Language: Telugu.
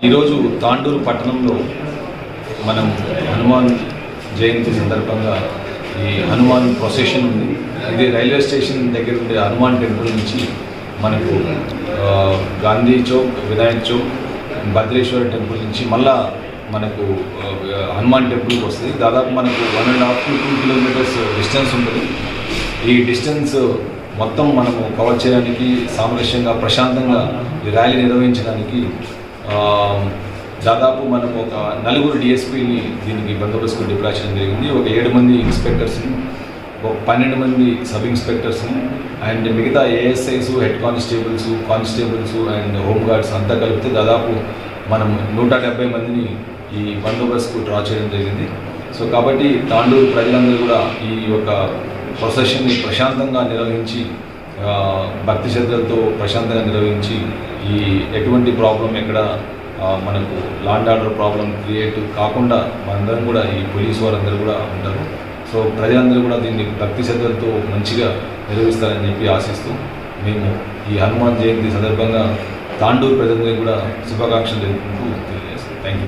ఈరోజు తాండూరు పట్టణంలో మనం హనుమాన్ జయంతి సందర్భంగా ఈ హనుమాన్ ప్రొసెషన్ ఉంది. ఇది రైల్వే స్టేషన్ దగ్గర ఉండే హనుమాన్ టెంపుల్ నుంచి మనకు గాంధీ చౌక్, వినాయక్ చౌక్, భద్రేశ్వర టెంపుల్ నుంచి మళ్ళా మనకు హనుమాన్ టెంపుల్కి వస్తుంది. దాదాపు మనకు 1.5 to 2 kilometers డిస్టెన్స్ ఉంటుంది. ఈ డిస్టెన్స్ మొత్తం మనము కవర్ చేయడానికి, సామరస్యంగా ప్రశాంతంగా ఈ ర్యాలీ నిర్వహించడానికి దాదాపు మనం ఒక 4 DSPని దీనికి బందోబస్తు డిప్లాయ్ చేయడం జరిగింది. ఒక 7 మంది ఇన్స్పెక్టర్స్ని, ఒక 12 మంది సబ్ ఇన్స్పెక్టర్స్ని అండ్ మిగతా ASIs, హెడ్ కానిస్టేబుల్స్ అండ్ హోంగార్డ్స్ అంతా కలిపితే దాదాపు మనం 170 మందిని ఈ బందోబస్తుకు డ్రా చేయడం జరిగింది. సో కాబట్టి తాండూరు ప్రజలందరూ కూడా ఈ యొక్క ప్రొసెషన్ని ప్రశాంతంగా నిర్వహించి, భక్తి శ్రద్ధలతో ప్రశాంతంగా నిర్వహించి, ఈ ఎటువంటి ప్రాబ్లం ఎక్కడ మనకు law and order problem create కాకుండా మనందరం కూడా ఈ పోలీసు వారందరూ కూడా ఉంటారు. సో ప్రజలందరూ కూడా దీన్ని భక్తి శ్రద్ధలతో మంచిగా నిర్వహిస్తారని చెప్పి ఆశిస్తూ మేము ఈ హనుమాన్ జయంతి సందర్భంగా తాండూరు ప్రజలందరికీ కూడా శుభాకాంక్షలు తెలుపుకుంటూ తెలియజేస్తాం. Thank you.